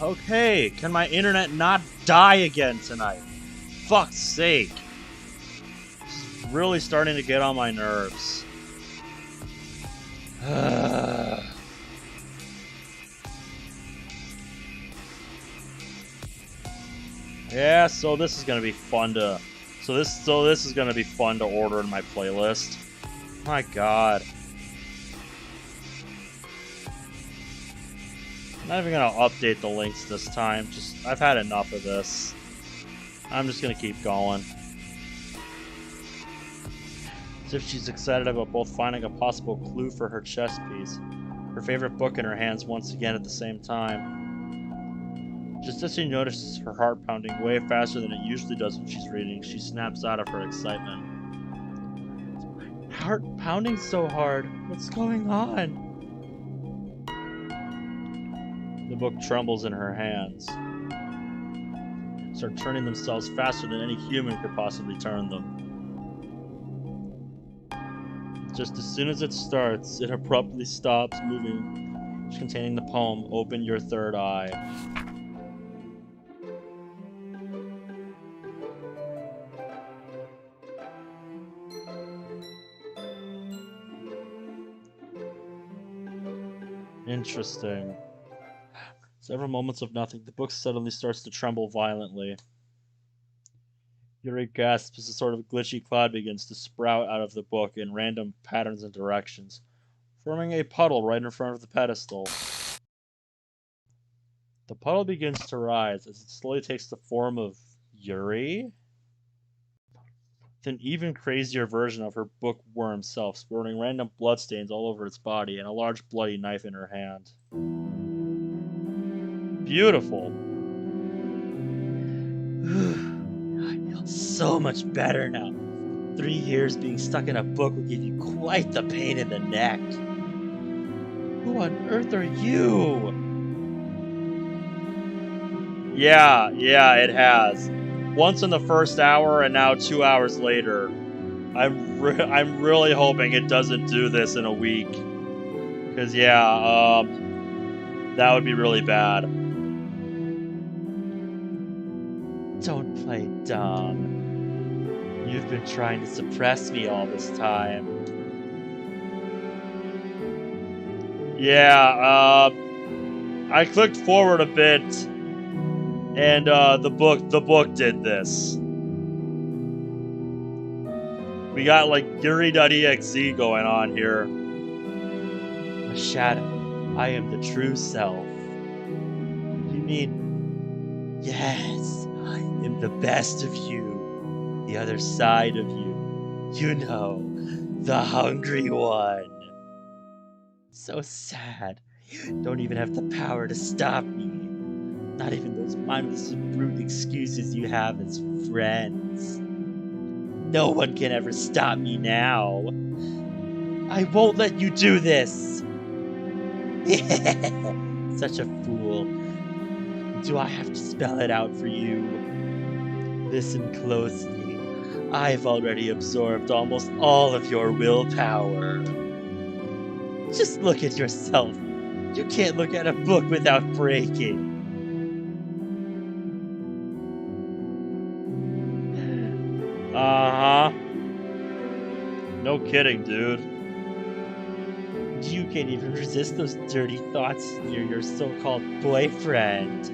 Okay, can my internet not die again tonight? Fuck's sake. This is really starting to get on my nerves. Yeah, so this is gonna be fun to this is gonna be fun to order in my playlist. My god. I'm not even gonna update the links this time. I've had enough of this. I'm just gonna keep going. As if she's excited about both finding a possible clue for her chess piece, her favorite book in her hands once again at the same time. Just as she notices her heart pounding way faster than it usually does when she's reading, she snaps out of her excitement. My heart pounding so hard. What's going on? The book trembles in her hands. Start turning themselves faster than any human could possibly turn them. Just as soon as it starts, it abruptly stops moving, containing the poem, "Open Your Third Eye." Interesting. Several moments of nothing, the book suddenly starts to tremble violently. Yuri gasps as a sort of glitchy cloud begins to sprout out of the book in random patterns and directions, forming a puddle right in front of the pedestal. The puddle begins to rise as it slowly takes the form of Yuri? With an even crazier version of her bookworm self, sporting random bloodstains all over its body and a large bloody knife in her hand. Beautiful. I feel so much better now. 3 years being stuck in a book will give you quite the pain in the neck. Who on earth are you? Yeah, it has. Once in the first hour and now 2 hours later. I'm really hoping it doesn't do this in a week. Because, that would be really bad. Don't play dumb. You've been trying to suppress me all this time. Yeah, I clicked forward a bit, and the book did this. We got like Yuri.exe going on here. A shadow. I am the true self. You mean, yes, I am the best of you. The other side of you. You know, the hungry one. So sad. You don't even have the power to stop me. Not even those mindless and brute excuses you have as friends. No one can ever stop me now. I won't let you do this. Such a fool. Do I have to spell it out for you? Listen closely. I've already absorbed almost all of your willpower. Just look at yourself. You can't look at a book without breaking. Uh-huh. No kidding, dude. You can't even resist those dirty thoughts near your so-called boyfriend.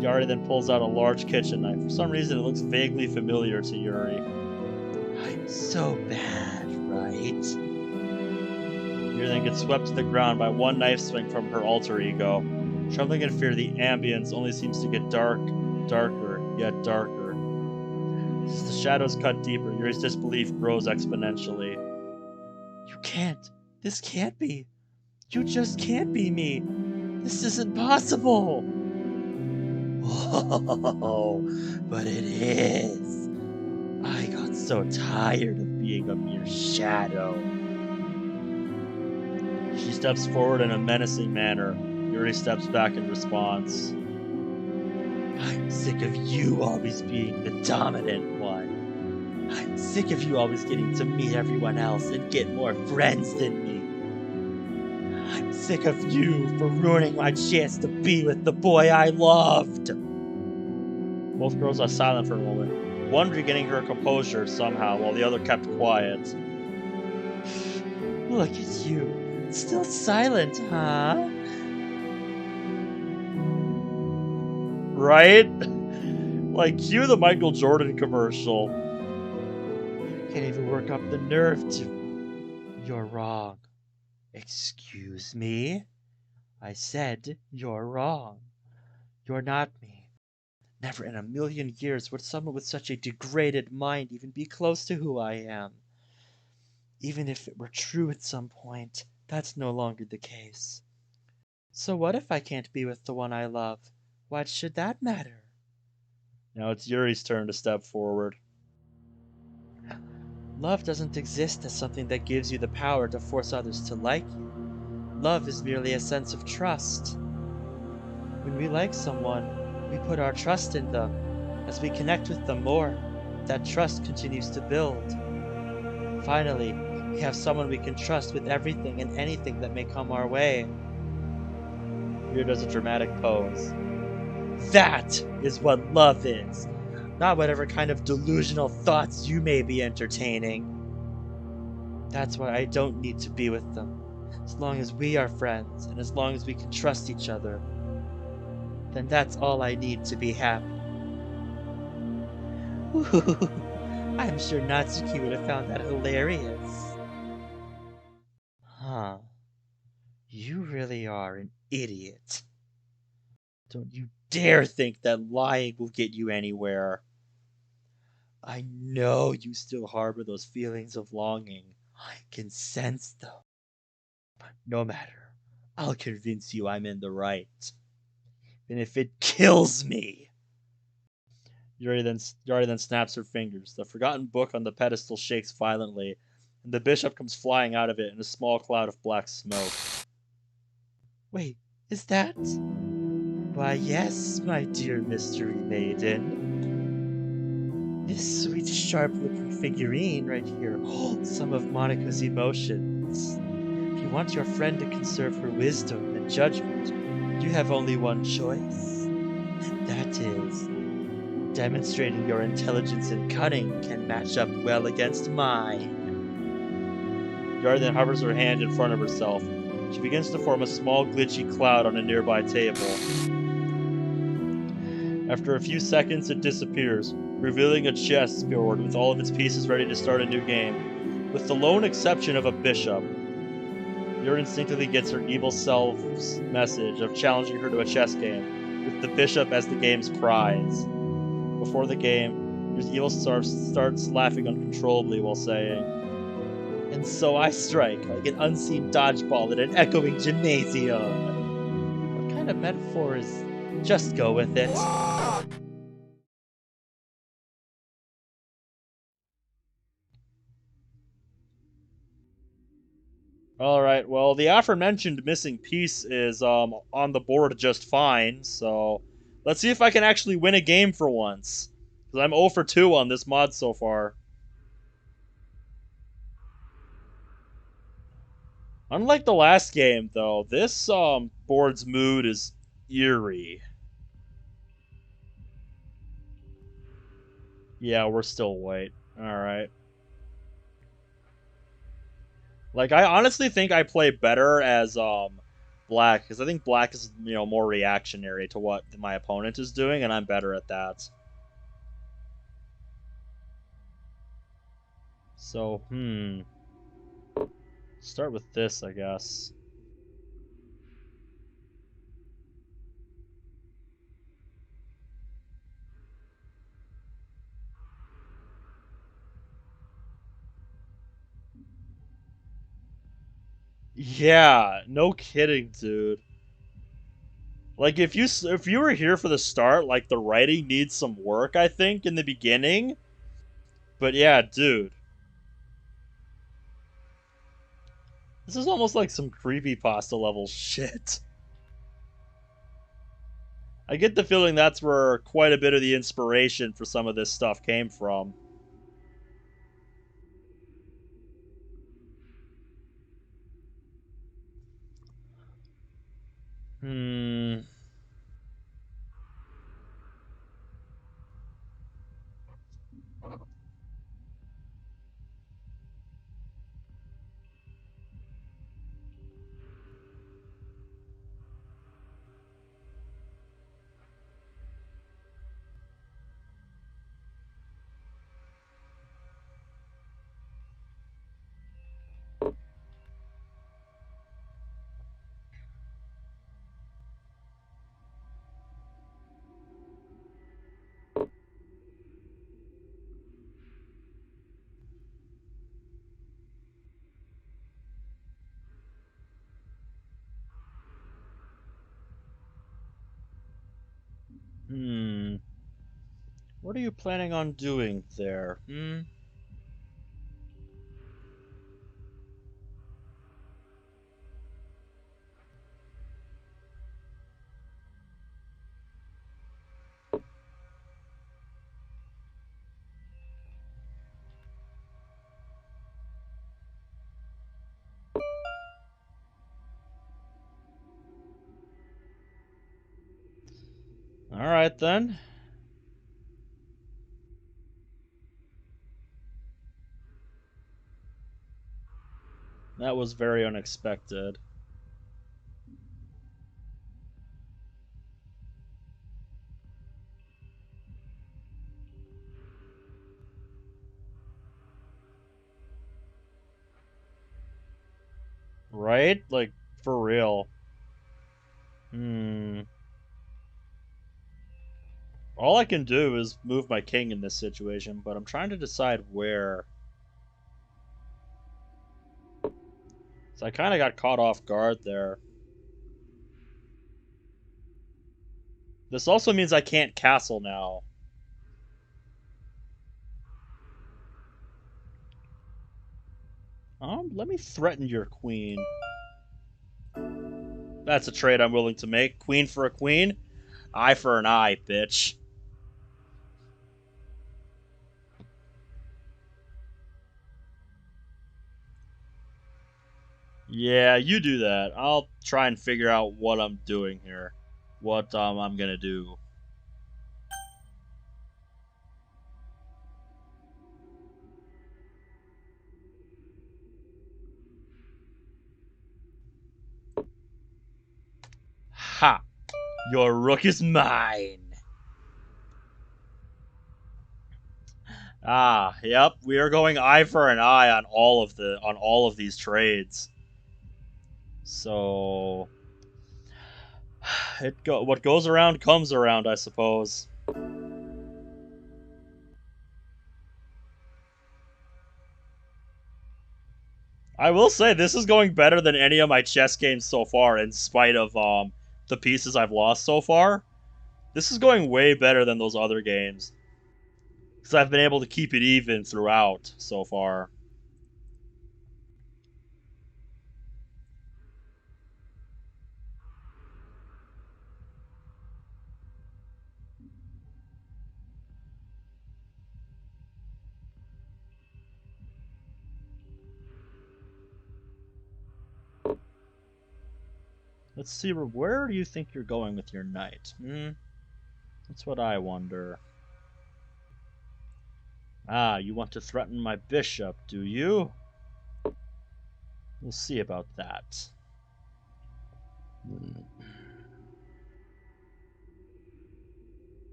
Yuri then pulls out a large kitchen knife. For some reason, it looks vaguely familiar to Yuri. I'm so bad, right? Yuri then gets swept to the ground by one knife swing from her alter ego. Trembling in fear, the ambience only seems to get darker, yet darker. As the shadows cut deeper, Yuri's disbelief grows exponentially. You can't. This can't be. You just can't be me. This isn't possible. Oh, but it is. I got so tired of being a mere shadow. She steps forward in a menacing manner. Yuri steps back in response. I'm sick of you always being the dominant one. I'm sick of you always getting to meet everyone else and get more friends than me. I'm sick of you for ruining my chance to be with the boy I loved. Both girls are silent for a moment, one regaining her composure somehow while the other kept quiet. Look at you, still silent, huh? Right? Like, cue the Michael Jordan commercial. Can't even work up the nerve to... You're wrong. Excuse me? I said you're wrong. You're not me. Never in a million years would someone with such a degraded mind even be close to who I am. Even if it were true at some point, that's no longer the case. So what if I can't be with the one I love? What should that matter? Now it's Yuri's turn to step forward. Love doesn't exist as something that gives you the power to force others to like you. Love is merely a sense of trust. When we like someone, we put our trust in them. As we connect with them more, that trust continues to build. Finally, we have someone we can trust with everything and anything that may come our way. Here does a dramatic pose. That is what love is, not whatever kind of delusional thoughts you may be entertaining. That's why I don't need to be with them. As long as we are friends, and as long as we can trust each other, then that's all I need to be happy. Ooh, I'm sure Natsuki would have found that hilarious. Huh. You really are an idiot. Don't you dare think that lying will get you anywhere. I know you still harbor those feelings of longing. I can sense them. But no matter, I'll convince you I'm in the right. And if it kills me. Yuri then snaps her fingers. The forgotten book on the pedestal shakes violently, and the bishop comes flying out of it in a small cloud of black smoke. Wait, is that? Why, yes, my dear mystery maiden. This sweet, sharp-looking figurine right here holds some of Monika's emotions. If you want your friend to conserve her wisdom and judgment, you have only one choice. That is, demonstrating your intelligence and cunning can match up well against mine. Yari then hovers her hand in front of herself. She begins to form a small glitchy cloud on a nearby table. After a few seconds, it disappears, revealing a chessboard with all of its pieces ready to start a new game. With the lone exception of a bishop, Yuri instinctively gets her evil self's message of challenging her to a chess game, with the bishop as the game's prize. Before the game, your evil self starts laughing uncontrollably while saying, "And so I strike like an unseen dodgeball in an echoing gymnasium." What kind of metaphor is... Just go with it. Alright, well, the aforementioned missing piece is on the board just fine, so let's see if I can actually win a game for once. Because I'm 0 for 2 on this mod so far. Unlike the last game, though, this board's mood is eerie. Yeah, we're still white. Alright. Like, I honestly think I play better as black, because I think black is, more reactionary to what my opponent is doing, and I'm better at that. So, start with this, I guess. Yeah, no kidding, dude. Like, if you were here for the start, like, the writing needs some work, I think, in the beginning. But yeah, dude. This is almost like some creepypasta level shit. I get the feeling that's where quite a bit of the inspiration for some of this stuff came from. Hmm. Hmm. What are you planning on doing there? Hmm? Alright then. That was very unexpected. Right? Like, for real. Hmm. All I can do is move my king in this situation, but I'm trying to decide where. So I kind of got caught off guard there. This also means I can't castle now. Let me threaten your queen. That's a trade I'm willing to make. Queen for a queen? Eye for an eye, bitch. Yeah, you do that. I'll try and figure out what I'm doing here. What I'm gonna do. Ha! Your rook is mine. Ah, yep. We are going eye for an eye on all of these trades. So what goes around comes around, I suppose. I will say this is going better than any of my chess games so far, in spite of the pieces I've lost so far. This is going way better than those other games because I've been able to keep it even throughout so far. Let's see, where do you think you're going with your knight? Hmm? That's what I wonder. Ah, you want to threaten my bishop, do you? We'll see about that.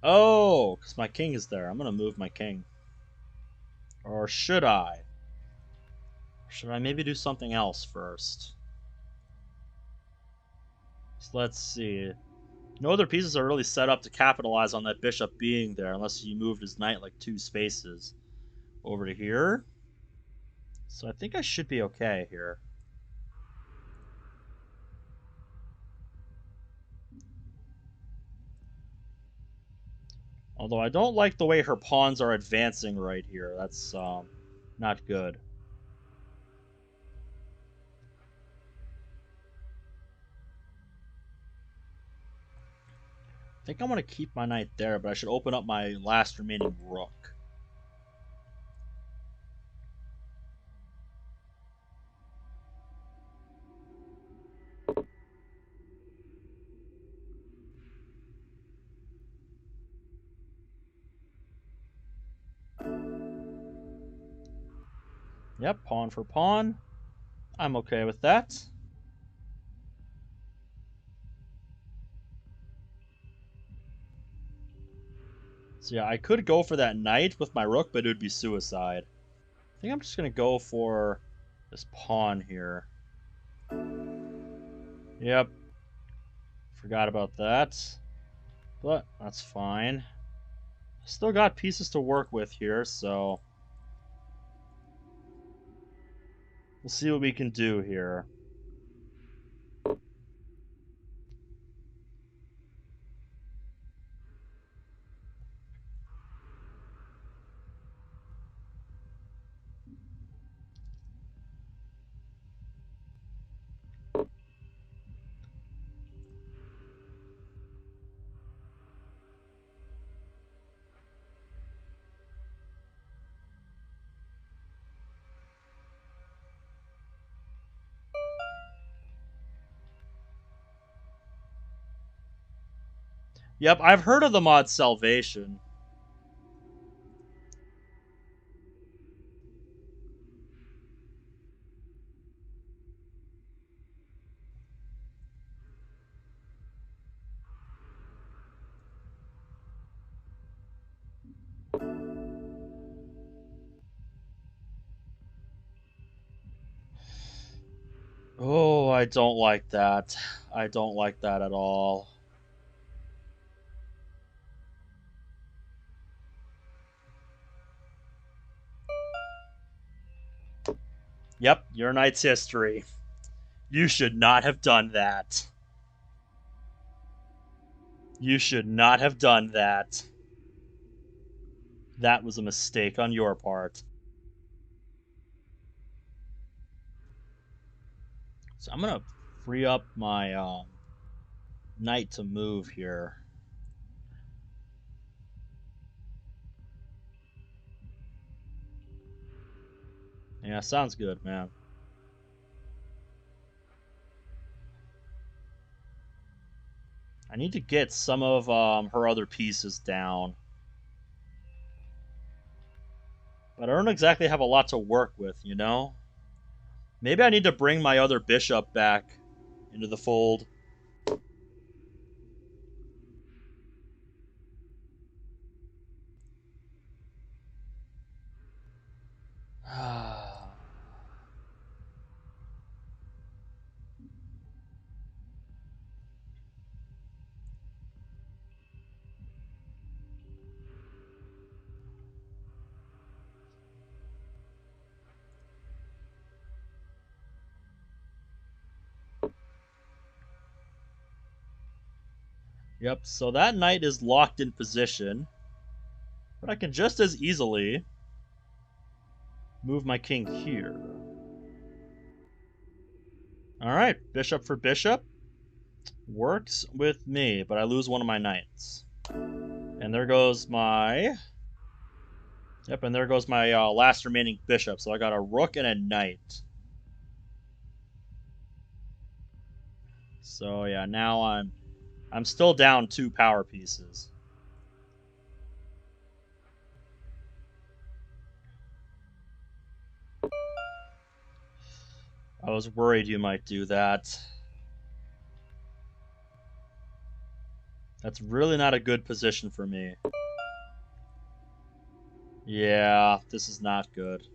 Oh, because my king is there. I'm going to move my king. Or should I? Should I maybe do something else first? So let's see. No other pieces are really set up to capitalize on that bishop being there unless he moved his knight like 2 spaces over to here. So I think I should be okay here. Although I don't like the way her pawns are advancing right here. That's not good. I think I want to keep my knight there, but I should open up my last remaining rook. Yep, pawn for pawn. I'm okay with that. So yeah, I could go for that knight with my rook, but it would be suicide. I think I'm just going to go for this pawn here. Yep. Forgot about that. But that's fine. Still got pieces to work with here, so we'll see what we can do here. Yep, I've heard of the mod Salvation. Oh, I don't like that. I don't like that at all. Yep, your knight's history. You should not have done that. You should not have done that. That was a mistake on your part. So I'm gonna free up my knight to move here. Yeah, sounds good, man. I need to get some of her other pieces down. But I don't exactly have a lot to work with, you know? Maybe I need to bring my other bishop back into the fold. Yep, so that knight is locked in position. But I can just as easily move my king here. Alright, bishop for bishop. Works with me, but I lose one of my knights. And there goes my... Yep, and there goes my last remaining bishop. So I got a rook and a knight. So yeah, now I'm still down 2 power pieces. I was worried you might do that. That's really not a good position for me. Yeah, this is not good.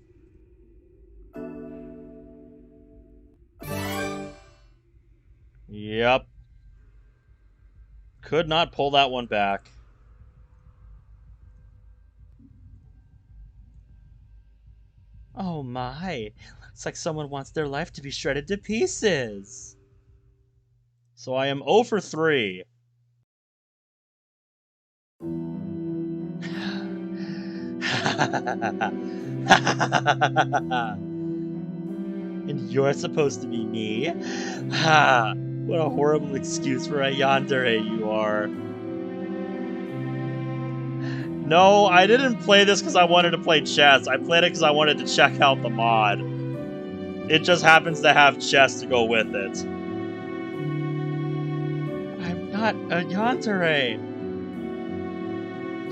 Yep. Could not pull that one back. Oh my, looks like someone wants their life to be shredded to pieces. So I am 0 for 3. And you're supposed to be me? Ha! What a horrible excuse for a yandere you are. No, I didn't play this because I wanted to play chess. I played it because I wanted to check out the mod. It just happens to have chess to go with it. I'm not a yandere.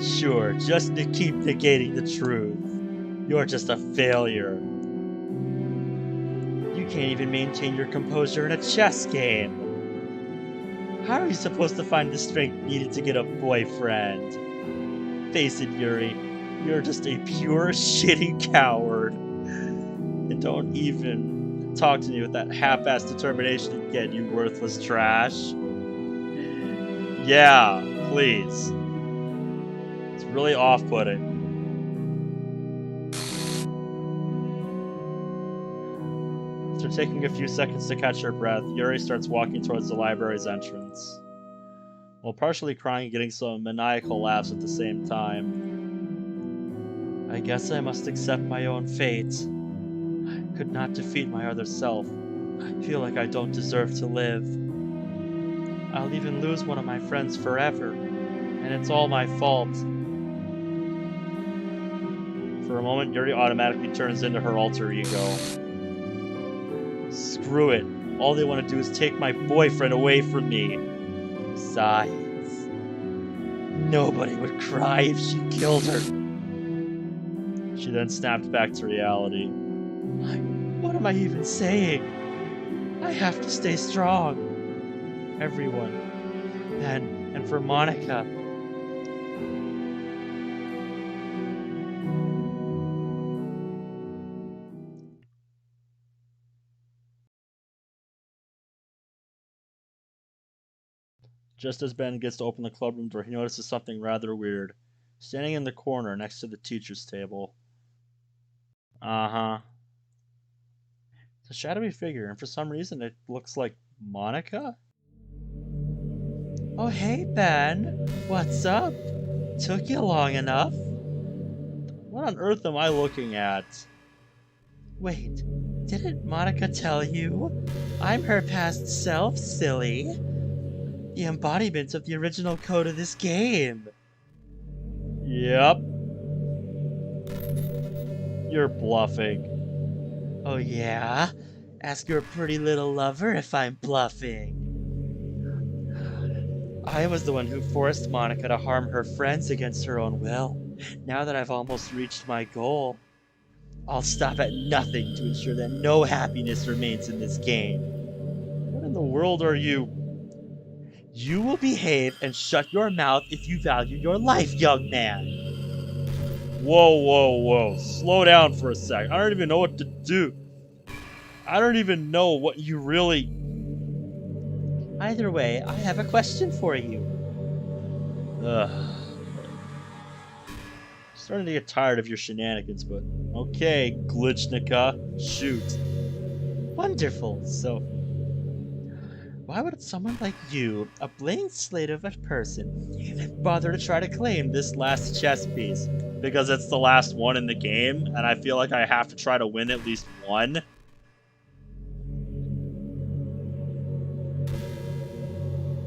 Sure, just to keep negating the truth. You're just a failure. You can't even maintain your composure in a chess game. How are you supposed to find the strength needed to get a boyfriend? Face it, Yuri, you're just a pure shitty coward. And don't even talk to me with that half-assed determination again, you worthless trash. Yeah, please. It's really off-putting. After taking a few seconds to catch her breath, Yuri starts walking towards the library's entrance, while partially crying and getting some maniacal laughs at the same time. I guess I must accept my own fate. I could not defeat my other self. I feel like I don't deserve to live. I'll even lose one of my friends forever, and it's all my fault. For a moment, Yuri automatically turns into her alter ego. Screw it. All they want to do is take my boyfriend away from me. Besides, nobody would cry if she killed her. She then snapped back to reality. What am I even saying? I have to stay strong. Everyone. And for Monika. Just as Ben gets to open the clubroom door, he notices something rather weird. Standing in the corner next to the teacher's table. Uh-huh. It's a shadowy figure, and for some reason it looks like Monika? Oh, hey, Ben. What's up? Took you long enough? What on earth am I looking at? Wait, didn't Monika tell you? I'm her past self, silly. The embodiment of the original code of this game. Yep. You're bluffing. Oh yeah? Ask your pretty little lover if I'm bluffing. I was the one who forced Monika to harm her friends against her own will. Now that I've almost reached my goal, I'll stop at nothing to ensure that no happiness remains in this game. What in the world are you? You will behave and shut your mouth if you value your life, young man. Whoa, whoa, whoa. Slow down for a sec. I don't even know what to do. I don't even know what you really... Either way, I have a question for you. Ugh. Starting to get tired of your shenanigans, but... Okay, Glitchnika. Shoot. Wonderful. So... why would someone like you, a blank slate of a person, bother to try to claim this last chess piece? Because it's the last one in the game, and I feel like I have to try to win at least one.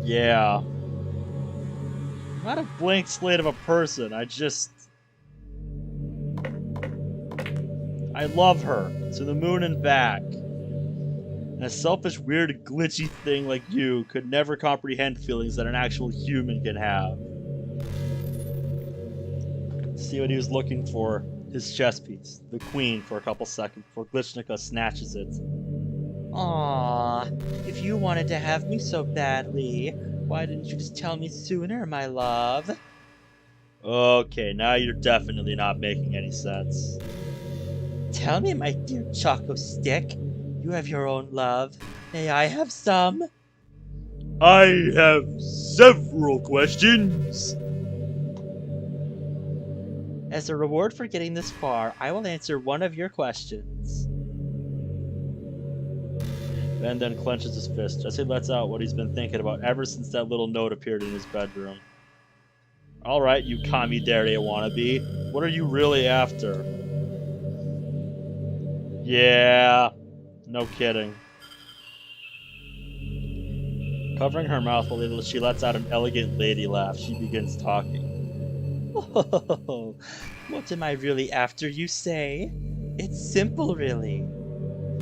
Yeah. I'm not a blank slate of a person, I love her, to the moon and back. And a selfish, weird, glitchy thing like you could never comprehend feelings that an actual human can have. See what he was looking for, his chess piece, the queen, for a couple seconds before Glitchnika snatches it. Aww, if you wanted to have me so badly, why didn't you just tell me sooner, my love? Okay, now you're definitely not making any sense. Tell me, my dear Choco Stick. You have your own love. May I have some? I have several questions. As a reward for getting this far, I will answer one of your questions. Ben then clenches his fist as he lets out what he's been thinking about ever since that little note appeared in his bedroom. Alright, you Kamidare wannabe. What are you really after? Yeah, no kidding. Covering her mouth while she lets out an elegant lady laugh, she begins talking. Oh, what am I really after, you say? It's simple, really.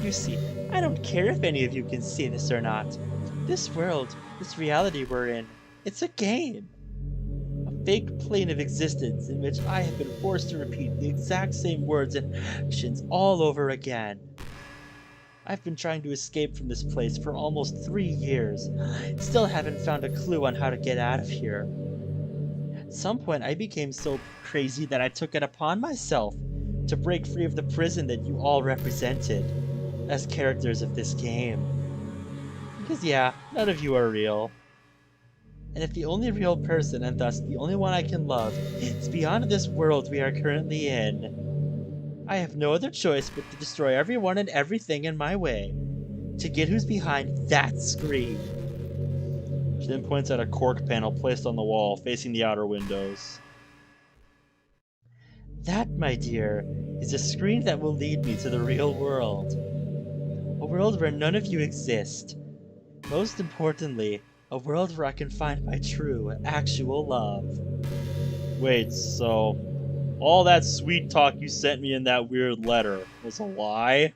You see, I don't care if any of you can see this or not. This world, this reality we're in, it's a game. A fake plane of existence in which I have been forced to repeat the exact same words and actions all over again. I've been trying to escape from this place for almost 3 years. Still haven't found a clue on how to get out of here. At some point, I became so crazy that I took it upon myself to break free of the prison that you all represented as characters of this game. Because yeah, none of you are real. And if the only real person, and thus the only one I can love, is beyond this world we are currently in, I have no other choice but to destroy everyone and everything in my way, to get who's behind that screen. She then points at a cork panel placed on the wall, facing the outer windows. That, my dear, is a screen that will lead me to the real world. A world where none of you exist. Most importantly, a world where I can find my true, actual love. Wait, so all that sweet talk you sent me in that weird letter was a lie?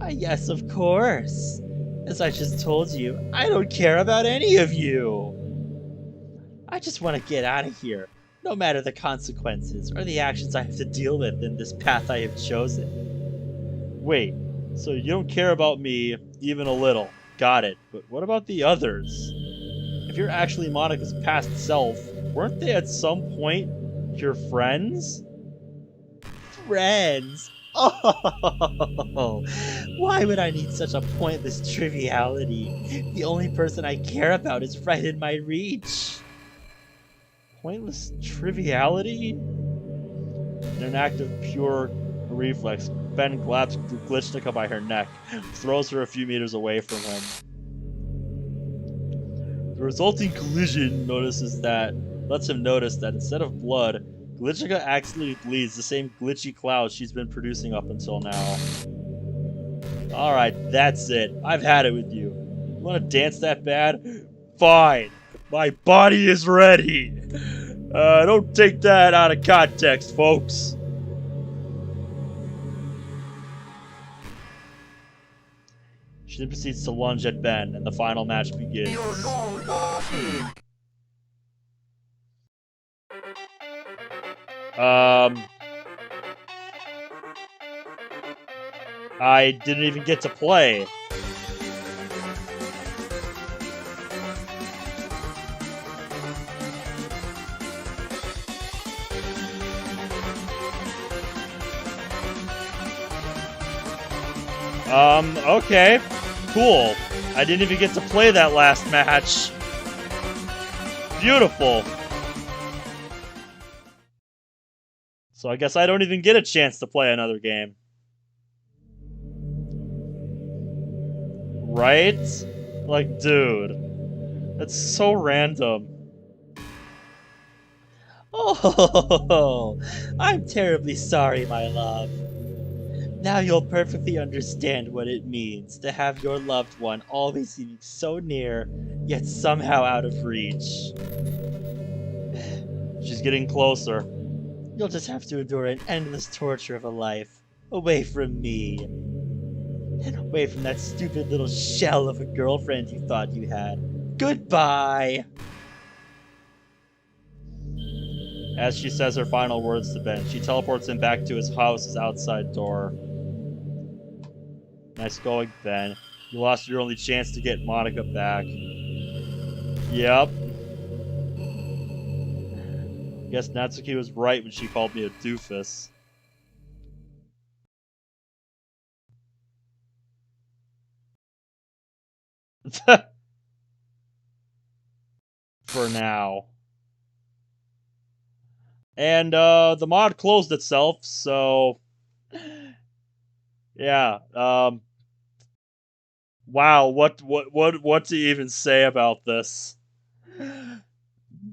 Yes, of course. As I just told you, I don't care about any of you. I just want to get out of here, no matter the consequences or the actions I have to deal with in this path I have chosen. Wait, so you don't care about me even a little. Got it. But what about the others? If you're actually Monika's past self, weren't they at some point your friends? Friends? Oh, why would I need such a pointless triviality? The only person I care about is right in my reach. Pointless triviality? In an act of pure reflex, Ben grabs Glitchnika by her neck, throws her a few meters away from him. The resulting collision lets him notice that instead of blood, Glitchika actually bleeds the same glitchy cloud she's been producing up until now. Alright, that's it. I've had it with you. You want to dance that bad? Fine. My body is ready. Don't take that out of context, folks. She then proceeds to lunge at Ben, and the final match begins. I didn't even get to play. Okay. Cool. I didn't even get to play that last match. Beautiful. So I guess I don't even get a chance to play another game. Right? Like, dude. That's so random. Oh, I'm terribly sorry, my love. Now you'll perfectly understand what it means to have your loved one always seeming so near, yet somehow out of reach. She's getting closer. You'll just have to endure an endless torture of a life, away from me. And away from that stupid little shell of a girlfriend you thought you had. Goodbye! As she says her final words to Ben, she teleports him back to his house's outside door. Nice going, Ben. You lost your only chance to get Monika back. Yep. Guess Natsuki was right when she called me a doofus. For now. And the mod closed itself, so yeah. Wow, what to even say about this?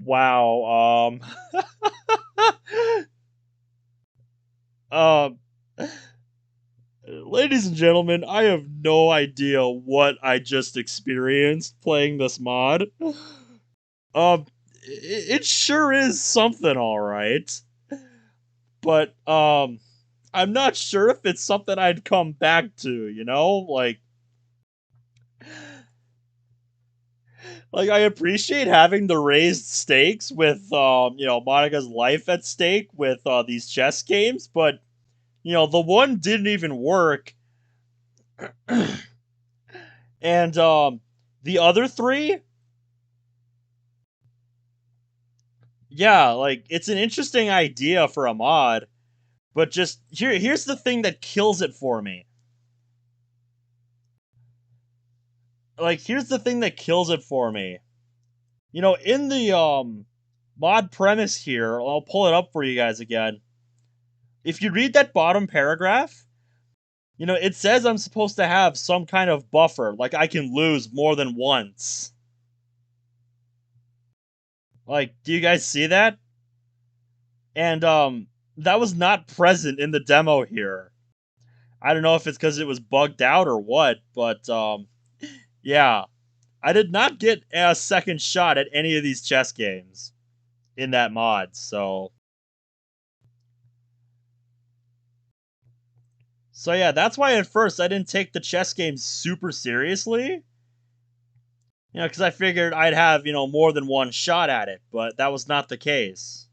Wow. Um, ladies and gentlemen, I have no idea what I just experienced playing this mod. It sure is something, all right. But I'm not sure if it's something I'd come back to. Like I appreciate having the raised stakes with Monika's life at stake with these chess games, but the one didn't even work, and the other three, yeah, like it's an interesting idea for a mod, but just here's the thing that kills it for me. Like here's the thing that kills it for me. In the mod premise here, I'll pull it up for you guys again. If you read that bottom paragraph, it says I'm supposed to have some kind of buffer, like I can lose more than once. Like, do you guys see that? And that was not present in the demo here. I don't know if it's because it was bugged out or what, but yeah, I did not get a second shot at any of these chess games in that mod. So yeah, that's why at first I didn't take the chess games super seriously. Because I figured I'd have, more than one shot at it, but that was not the case.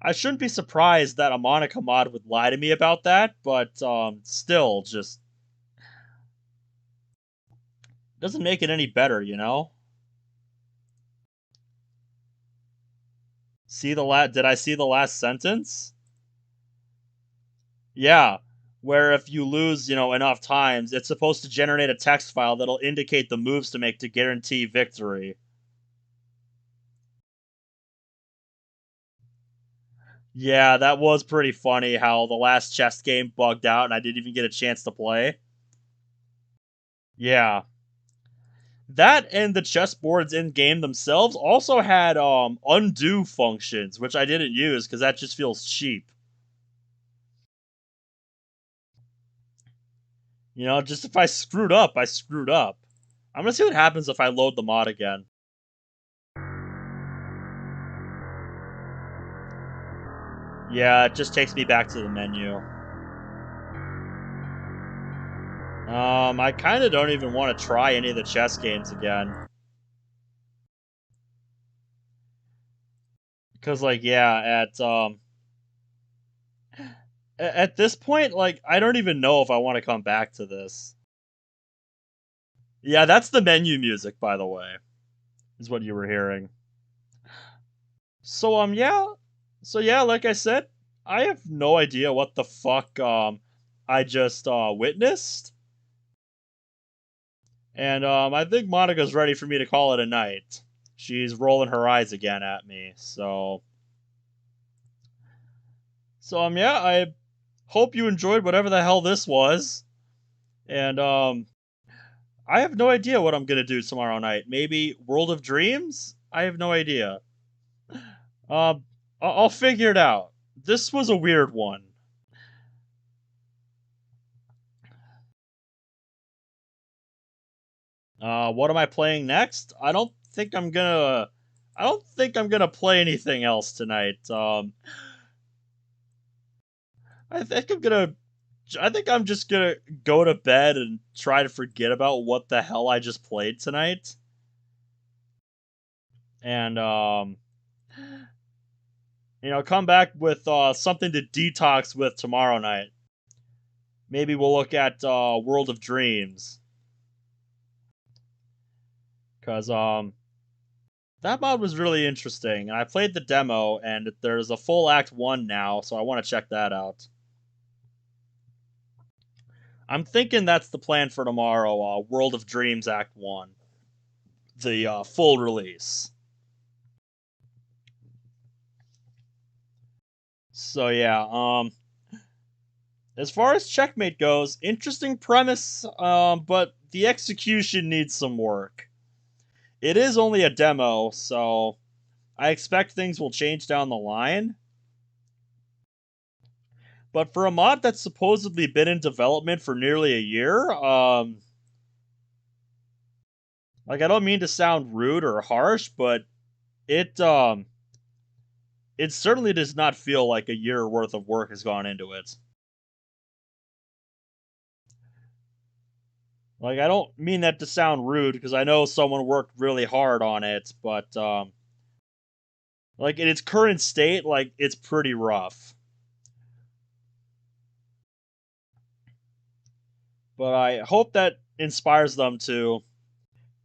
I shouldn't be surprised that a Monika mod would lie to me about that, but still, just doesn't make it any better. Did I see the last sentence? Yeah, where if you lose, enough times, it's supposed to generate a text file that'll indicate the moves to make to guarantee victory. Yeah, that was pretty funny how the last chess game bugged out and I didn't even get a chance to play. Yeah. That and the chessboards in game themselves also had undo functions, which I didn't use because that just feels cheap. Just if I screwed up, I screwed up. I'm gonna see what happens if I load the mod again. Yeah, it just takes me back to the menu. I kind of don't even want to try any of the chess games again. Because, like, yeah, at this point, like, I don't even know if I want to come back to this. Yeah, that's the menu music, by the way, is what you were hearing. So, yeah. So, yeah, like I said, I have no idea what the fuck, I just, witnessed. And, I think Monika's ready for me to call it a night. She's rolling her eyes again at me, So, yeah, I hope you enjoyed whatever the hell this was. And, I have no idea what I'm gonna do tomorrow night. Maybe World of Dreams? I have no idea. Um, I'll figure it out. This was a weird one. What am I playing next? I don't think I'm gonna play anything else tonight. I think I'm gonna. I think I'm just gonna go to bed and try to forget about what the hell I just played tonight. And come back with something to detox with tomorrow night. Maybe we'll look at World of Dreams, cause that mod was really interesting, and I played the demo, and there's a full Act 1 now, so I want to check that out. I'm thinking that's the plan for tomorrow, World of Dreams Act 1. The full release. So yeah, as far as Checkmate goes, interesting premise, but the execution needs some work. It is only a demo, so I expect things will change down the line. But for a mod that's supposedly been in development for nearly a year, like I don't mean to sound rude or harsh, but it it certainly does not feel like a year worth of work has gone into it. Like I don't mean that to sound rude because I know someone worked really hard on it, but like in its current state, like it's pretty rough. But I hope that inspires them to,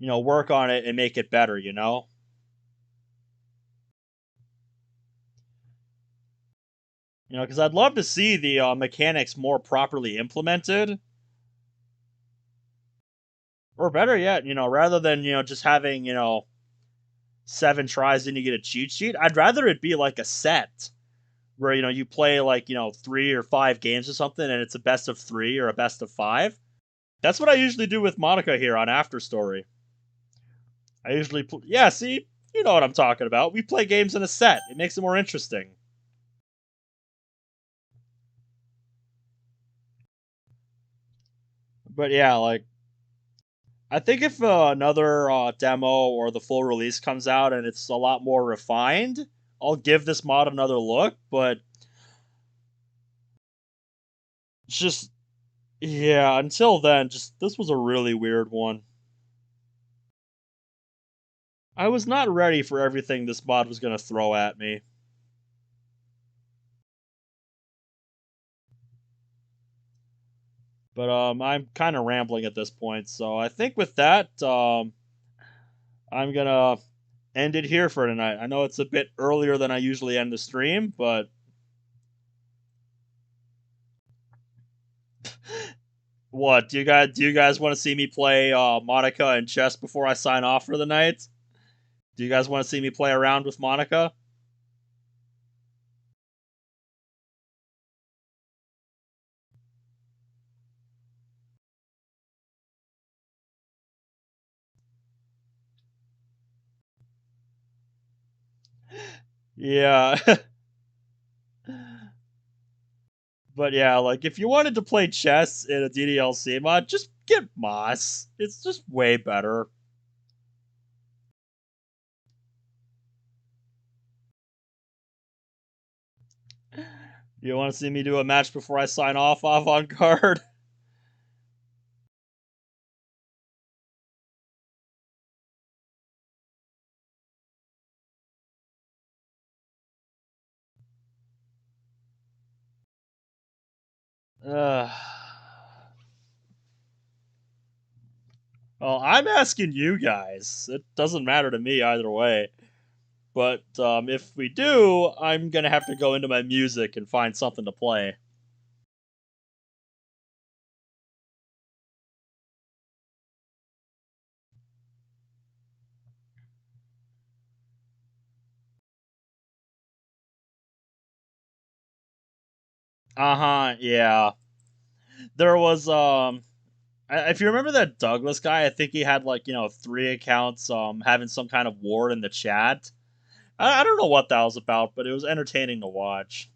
work on it and make it better, you know? Because I'd love to see the mechanics more properly implemented, or better yet, rather than just having 7 tries and you get a cheat sheet. I'd rather it be like a set where you play like 3 or 5 games or something, and it's a best of 3 or a best of 5. That's what I usually do with Monica here on After Story. I usually yeah, see, you know what I'm talking about. We play games in a set. It makes it more interesting. But yeah, like I think if another demo or the full release comes out and it's a lot more refined, I'll give this mod another look. But it's just, yeah, until then, just this was a really weird one. I was not ready for everything this mod was going to throw at me. But I'm kind of rambling at this point, so I think with that, I'm gonna end it here for tonight. I know it's a bit earlier than I usually end the stream, but what do you guys want to see me play Monica and chess before I sign off for the night? Do you guys want to see me play around with Monica? Yeah. But yeah, like if you wanted to play chess in a DDLC mod, just get Moss. It's just way better. You want to see me do a match before I sign off on card? Uh, well, I'm asking you guys. It doesn't matter to me either way. But if we do, I'm gonna have to go into my music and find something to play. Uh huh. Yeah. There was if you remember that Douglas guy, I think he had like 3 accounts having some kind of war in the chat. I don't know what that was about, but it was entertaining to watch.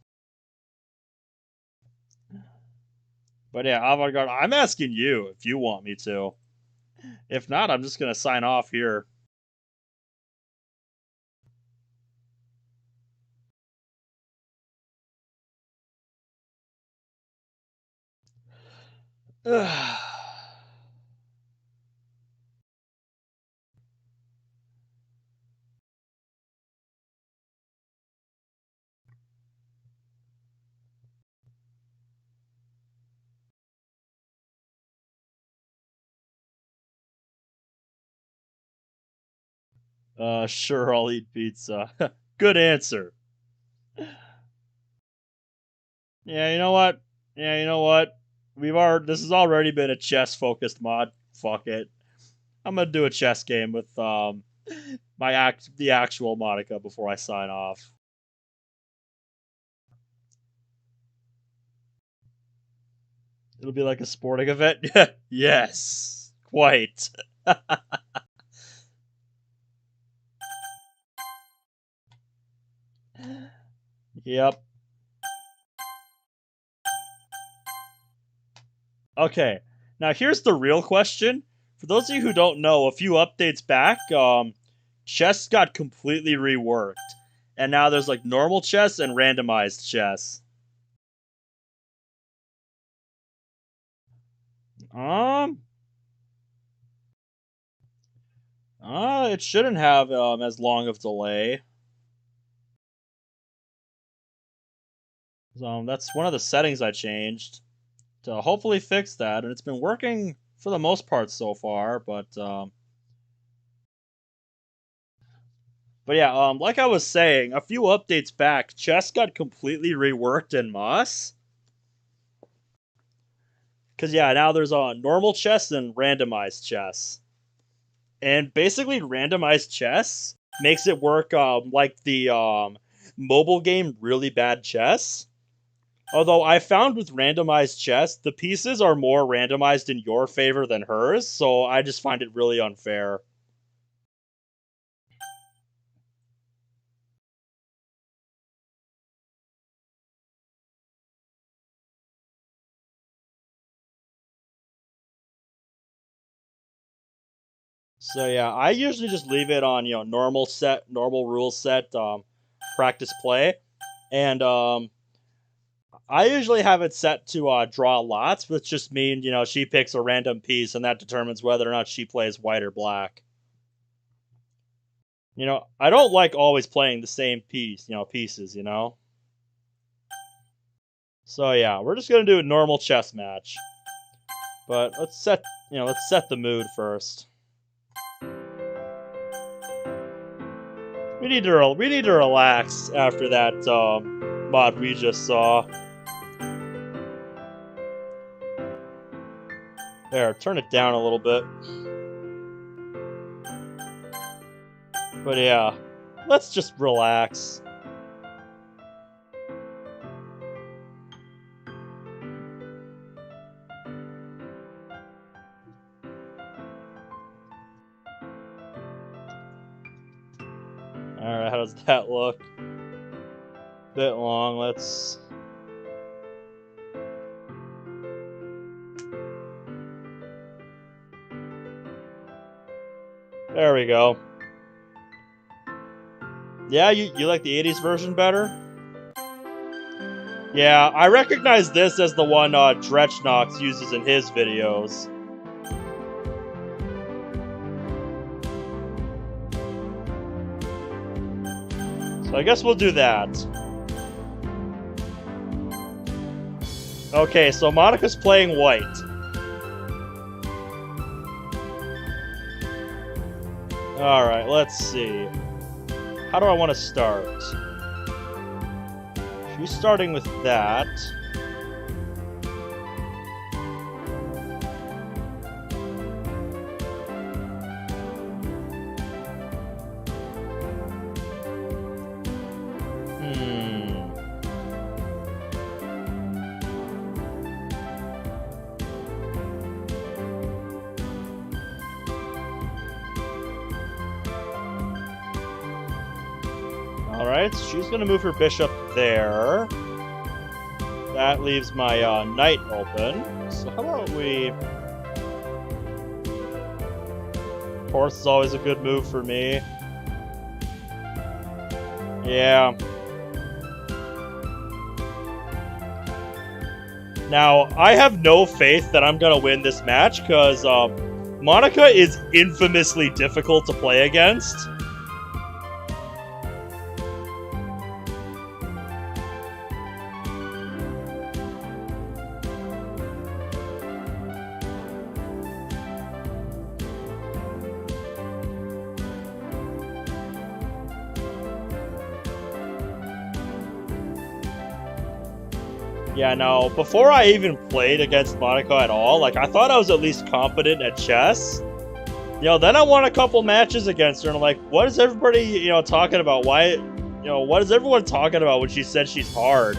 But yeah, Avant Garde, I'm asking you if you want me to. If not, I'm just gonna sign off here. Sure, I'll eat pizza. Good answer. Yeah, you know what? Yeah, you know what? This has already been a chess focused mod. Fuck it. I'm gonna do a chess game with the actual Monica before I sign off. It'll be like a sporting event. Yes, quite. Yep. Okay, now here's the real question. For those of you who don't know, a few updates back, chess got completely reworked. And now there's like normal chess and randomized chess. Um, it shouldn't have as long of delay. That's one of the settings I changed to hopefully fix that, and it's been working for the most part so far. But yeah, like I was saying, a few updates back, chess got completely reworked in Moss. Cause yeah, now there's normal chess and randomized chess, and basically randomized chess makes it work like the mobile game Really Bad Chess. Although I found with randomized chess, the pieces are more randomized in your favor than hers, so I just find it really unfair. So yeah, I usually just leave it on normal rules set, practice play, and I usually have it set to draw lots, which just means she picks a random piece, and that determines whether or not she plays white or black. I don't like always playing the same pieces. So yeah, we're just gonna do a normal chess match, but let's set the mood first. We need to relax after that mod we just saw. There, turn it down a little bit. But yeah, let's just relax. Alright, how does that look? Bit long, let's... There we go. Yeah, you like the 80s version better? Yeah, I recognize this as the one Dretchnox uses in his videos. So I guess we'll do that. Okay, so Monika's playing white. Alright, let's see. How do I want to start? She's starting with that. Alright, so she's gonna move her bishop there. That leaves my knight open. So how about we... Horse is always a good move for me. Yeah. Now, I have no faith that I'm gonna win this match, because Monika is infamously difficult to play against. Yeah, no, before I even played against Monika at all, like, I thought I was at least competent at chess. Then I won a couple matches against her, and I'm like, what is everybody, talking about? Why, what is everyone talking about when she said she's hard?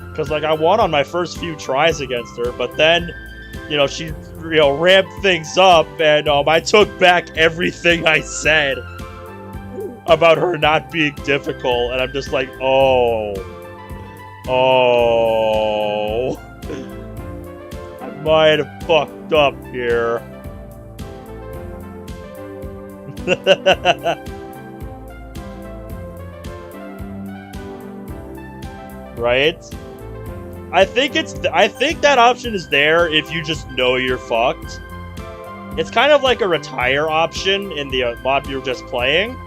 Because, like, I won on my first few tries against her, but then, she, ramped things up, and I took back everything I said about her not being difficult, and I'm just like, oh... might have fucked up here. Right? I think that option is there if you just know you're fucked. It's kind of like a retire option in the mod you're just playing.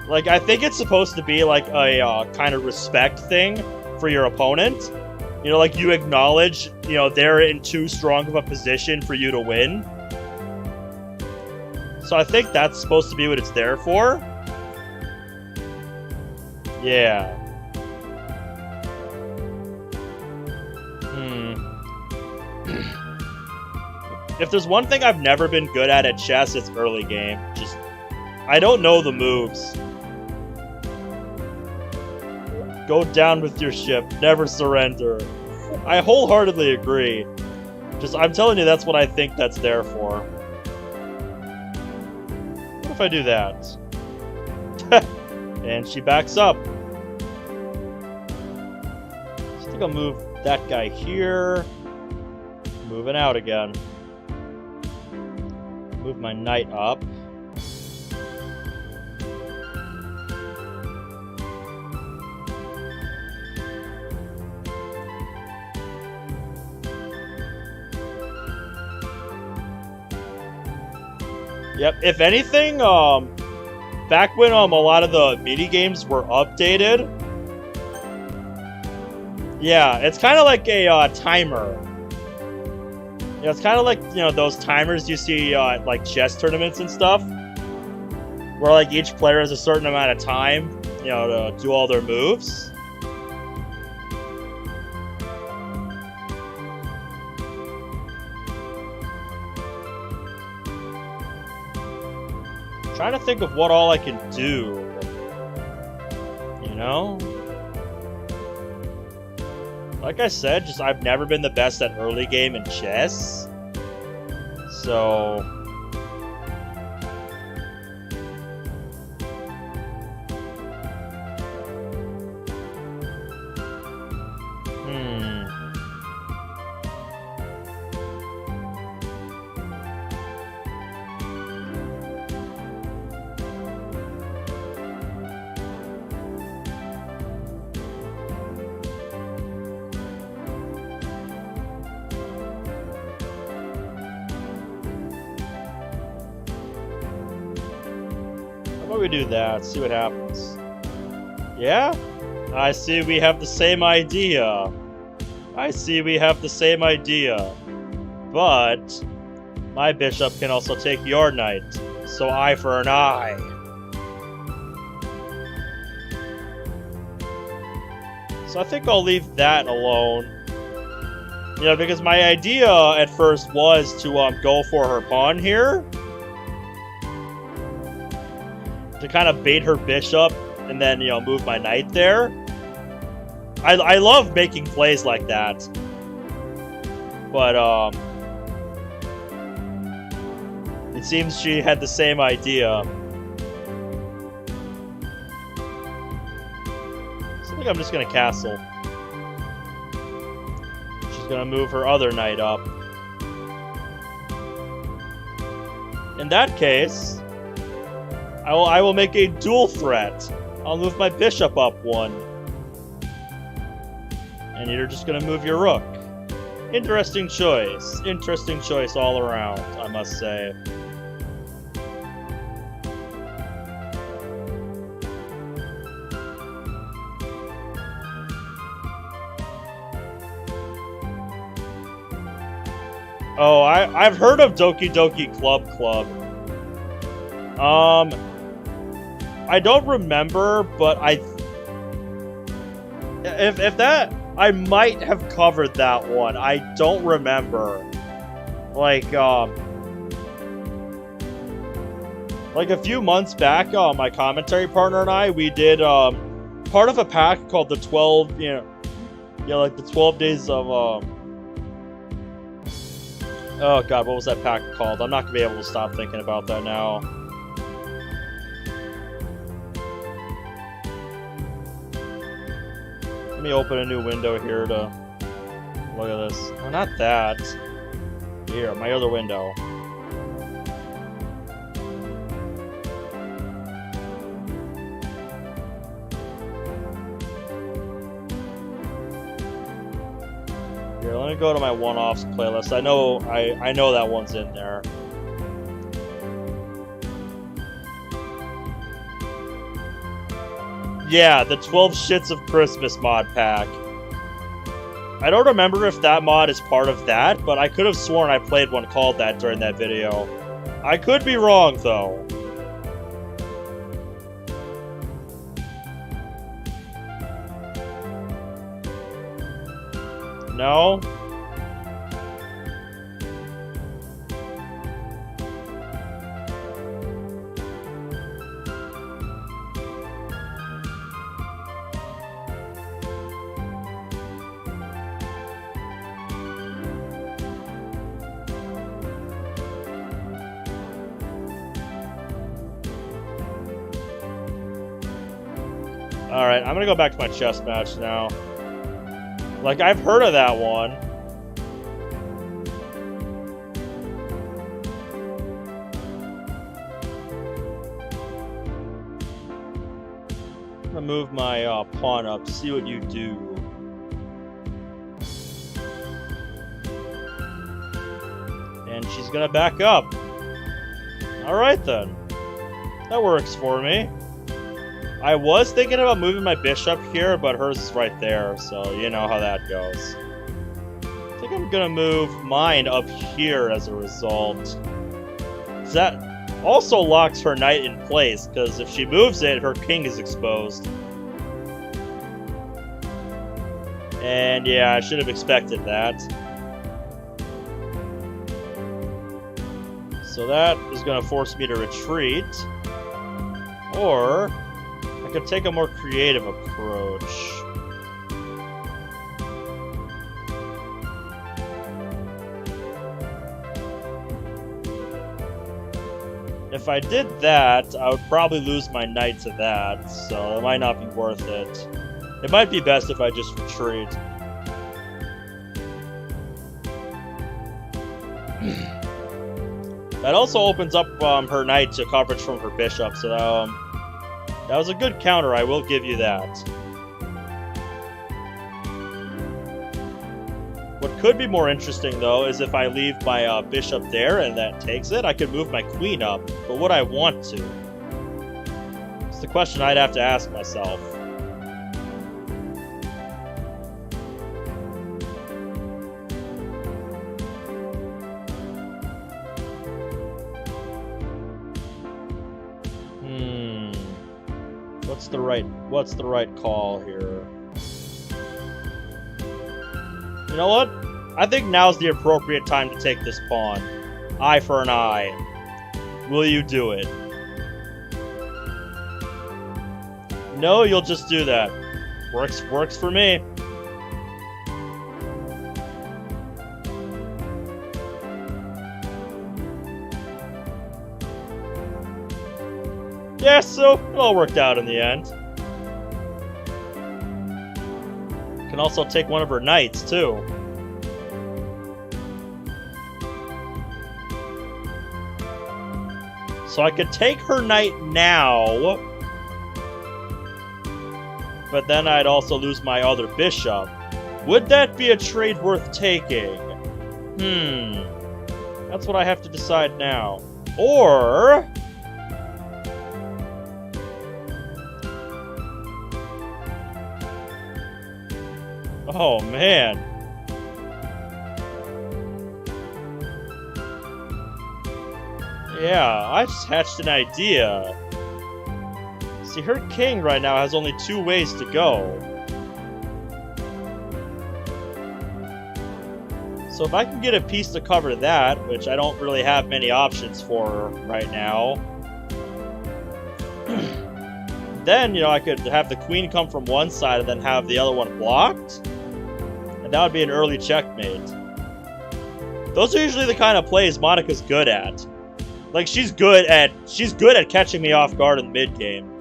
Like, I think it's supposed to be like a kind of respect thing for your opponent. You know, like you acknowledge, you know, they're in too strong of a position for you to win. So I think that's supposed to be what it's there for. Yeah. If there's one thing I've never been good at chess, it's early game. Just, I don't know the moves. Go down with your ship. Never surrender. I wholeheartedly agree. Just, I'm telling you, that's what I think that's there for. What if I do that? And she backs up. I think I'll move that guy here. Moving out again. Move my knight up. Yep, if anything, back when a lot of the mini games were updated, yeah, it's kind of like a timer. Yeah, it's kind of like, you know, those timers you see at like chess tournaments and stuff, where like each player has a certain amount of time, you know, to do all their moves. Trying to think of what all I can do, you know? Like I said, just I've never been the best at early game in chess. So... How about we do that? See what happens. Yeah? I see we have the same idea. I see we have the same idea. But my bishop can also take your knight. So eye for an eye. So I think I'll leave that alone. You know, because my idea at first was to go for her pawn here. To kind of bait her bishop and then, you know, move my knight there. I love making plays like that. But, it seems she had the same idea. So I think I'm just gonna castle. She's gonna move her other knight up. In that case, I will make a dual threat. I'll move my bishop up one. And you're just gonna move your rook. Interesting choice. Interesting choice all around, I must say. Oh, I've heard of Doki Doki Club. I don't remember, but if that, I might have covered that one. I don't remember. Like a few months back, my commentary partner and I, we did part of a pack called the 12, like the 12 days of oh god, what was that pack called? I'm not gonna be able to stop thinking about that now. Let me open a new window here to Look at this. Oh, not that. Here, my other window. Here, let me go to my one-offs playlist. I know that one's in there. Yeah, the 12 Shits of Christmas mod pack. I don't remember if that mod is part of that, but I could have sworn I played one called that during that video. I could be wrong, though. No? Alright, I'm gonna go back to my chess match now. Like, I've heard of that one. I'm gonna move my pawn up, see what you do. And she's gonna back up. Alright then. That works for me. I was thinking about moving my bishop here, but hers is right there, so you know how that goes. I think I'm gonna move mine up here as a result. That also locks her knight in place, because if she moves it, her king is exposed. And yeah, I should have expected that. So that is gonna force me to retreat. Or I could take a more creative approach. If I did that, I would probably lose my knight to that, so it might not be worth it. It might be best if I just retreat. That also opens up her knight to coverage from her bishop, so that was a good counter, I will give you that. What could be more interesting, though, is if I leave my bishop there and that takes it, I could move my queen up, but would I want to? It's the question I'd have to ask myself. What's the right call here? You know what? I think now's the appropriate time to take this pawn. Eye for an eye. Will you do it? No, you'll just do that. Works for me. Yeah, so it all worked out in the end. Can also take one of her knights, too. So I could take her knight now, but then I'd also lose my other bishop. Would that be a trade worth taking? That's what I have to decide now. Or oh, man. Yeah, I just hatched an idea. See, her king right now has only 2 ways to go. So if I can get a piece to cover that, which I don't really have many options for right now, then, you know, I could have the queen come from one side and then have the other one blocked. And that would be an early checkmate. Those are usually the kind of plays Monika's good at. Like, she's good at catching me off guard in the mid game.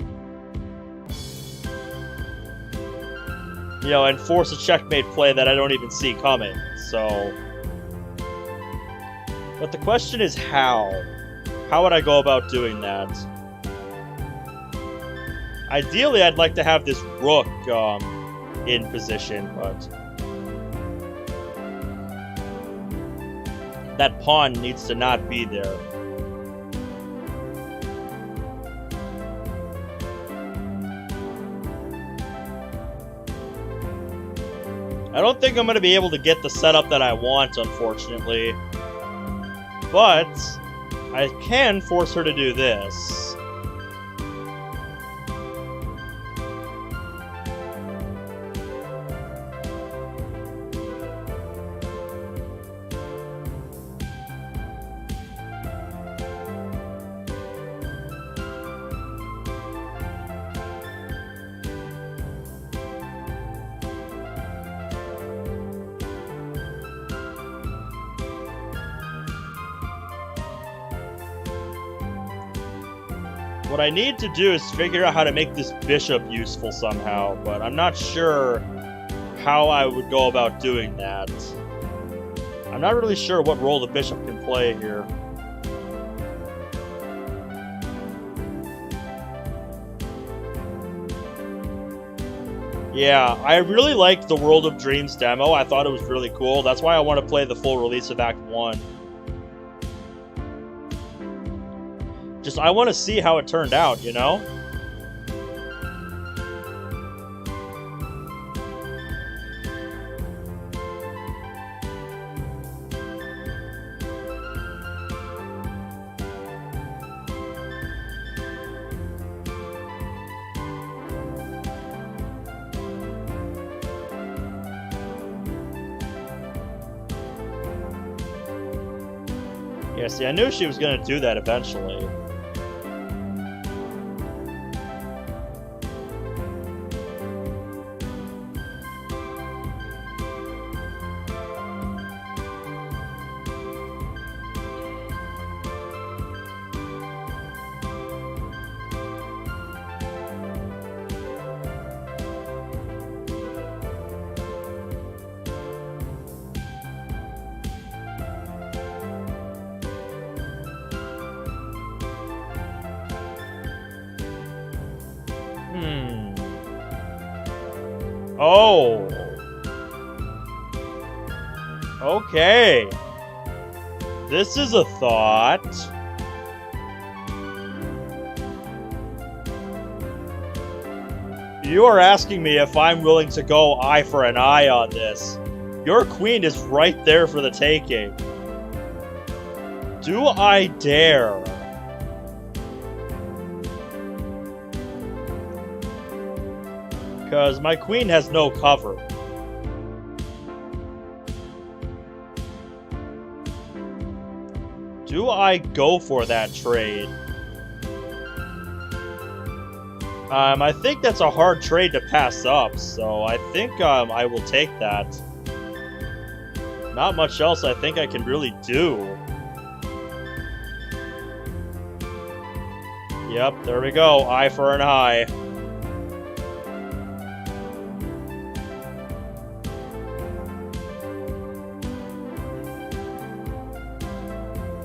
You know, and force a checkmate play that I don't even see coming, so... But the question is how? How would I go about doing that? Ideally, I'd like to have this rook, in position, but... That pawn needs to not be there. I don't think I'm going to be able to get the setup that I want, unfortunately. But I can force her to do this. What I need to do is figure out how to make this bishop useful somehow, but I'm not sure how I would go about doing that. I'm not really sure what role the bishop can play here. Yeah, I really liked the World of Dreams demo. I thought it was really cool. That's why I want to play the full release of Act 1. Just, I want to see how it turned out, you know? Yeah, see, I knew she was going to do that eventually. Oh. Okay. This is a thought. You are asking me if I'm willing to go eye for an eye on this. Your queen is right there for the taking. Do I dare? Because my queen has no cover. Do I go for that trade? I think that's a hard trade to pass up, so I think I will take that. Not much else I think I can really do. Yep, there we go. Eye for an eye.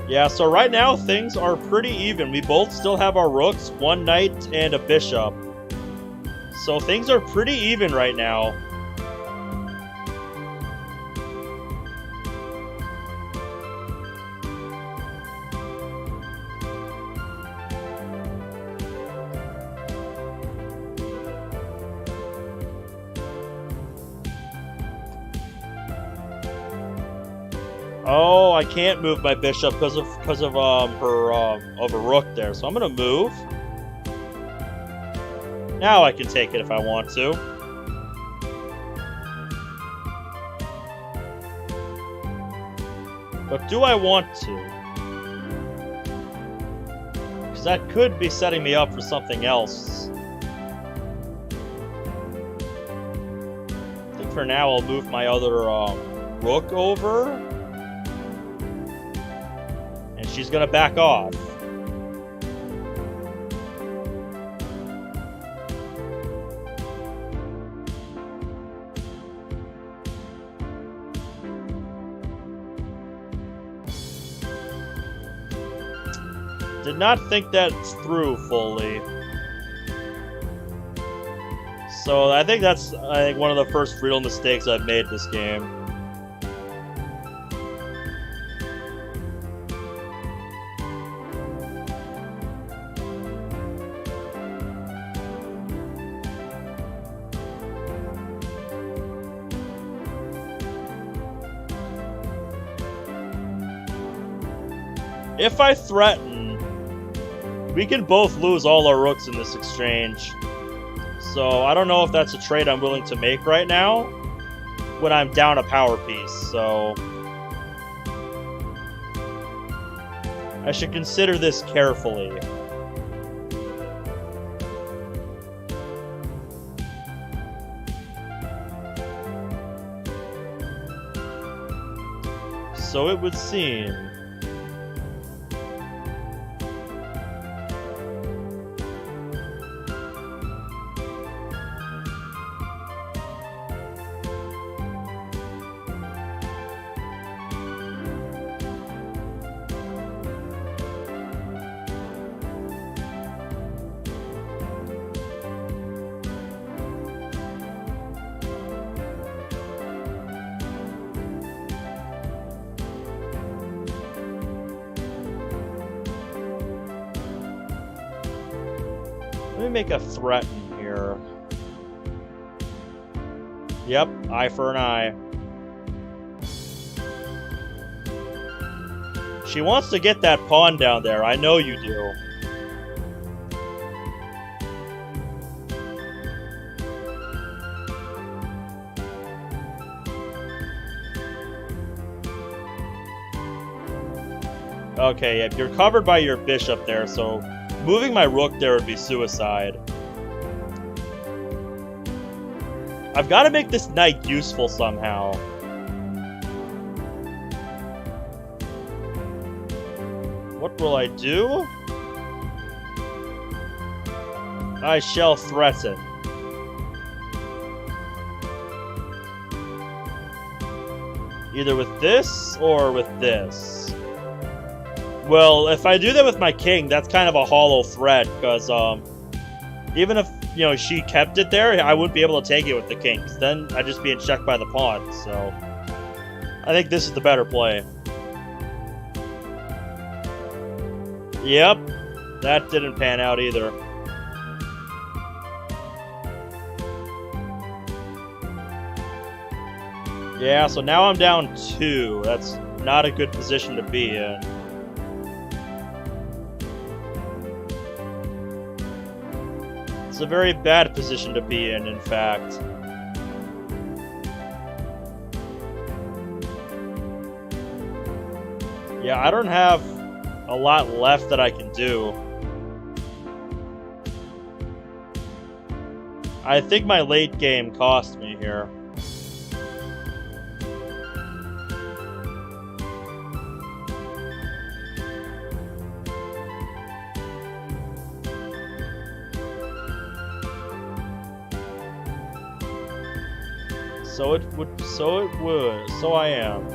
Yeah, so right now things are pretty even. We both still have our rooks, one knight, and a bishop. So things are pretty even right now. Oh, I can't move my bishop because of a rook there. So I'm gonna move. Now I can take it if I want to. But do I want to? Because that could be setting me up for something else. I think for now I'll move my other rook over. She's gonna back off. Did not think that through fully. So I think that's one of the first real mistakes I've made this game. If I threaten, we can both lose all our rooks in this exchange. So I don't know if that's a trade I'm willing to make right now when I'm down a power piece, so I should consider this carefully. So it would seem. Let me make a threaten here. Yep, eye for an eye. She wants to get that pawn down there, I know you do. Okay, yeah, you're covered by your bishop there, so moving my rook there would be suicide. I've got to make this knight useful somehow. What will I do? I shall threaten. Either with this or with this. Well, if I do that with my king, that's kind of a hollow threat, because even if, you know, she kept it there, I wouldn't be able to take it with the king, because then I'd just be in check by the pawn, so I think this is the better play. Yep, that didn't pan out either. Yeah, so now I'm down 2. That's not a good position to be in. It's a very bad position to be in fact. Yeah, I don't have a lot left that I can do. I think my late game cost me here. So I am.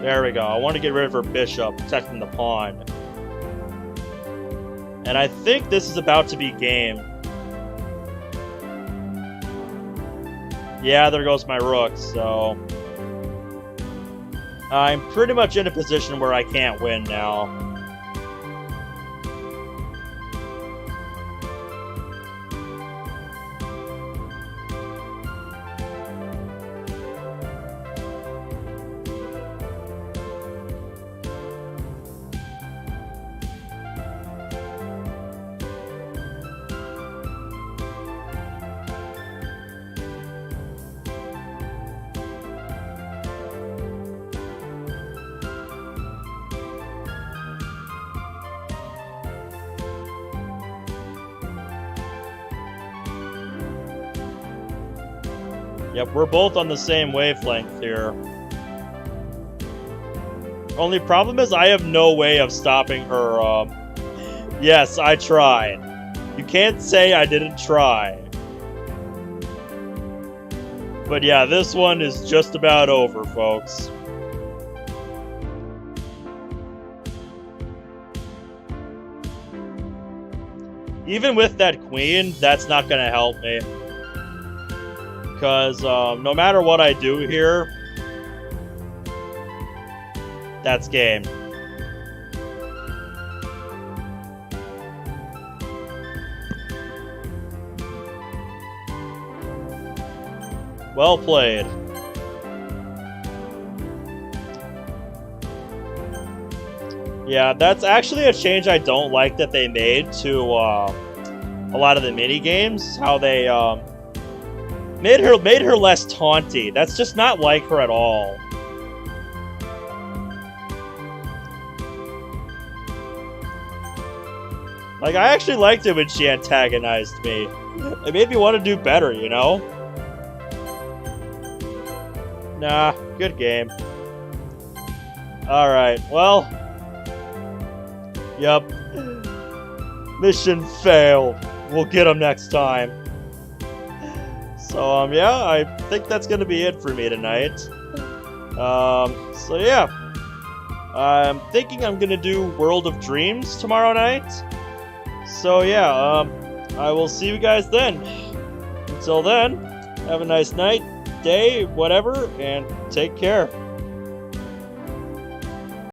There we go. I want to get rid of her bishop, protecting the pawn. And I think this is about to be game. Yeah, there goes my rook, so I'm pretty much in a position where I can't win now. Yep, we're both on the same wavelength here. Only problem is I have no way of stopping her. Yes, I tried. You can't say I didn't try. But yeah, this one is just about over, folks. Even with that queen, that's not gonna help me. Because no matter what I do here, that's game. Well played. Yeah, that's actually a change I don't like that they made to a lot of the mini games. How they made her less taunty. That's just not like her at all. Like, I actually liked it when she antagonized me. It made me want to do better, you know? Nah, good game. Alright, well. Yep. Mission failed. We'll get them next time. So, yeah, I think that's gonna be it for me tonight. So yeah. I'm thinking I'm gonna do World of Dreams tomorrow night. So yeah, I will see you guys then. Until then, have a nice night, day, whatever, and take care.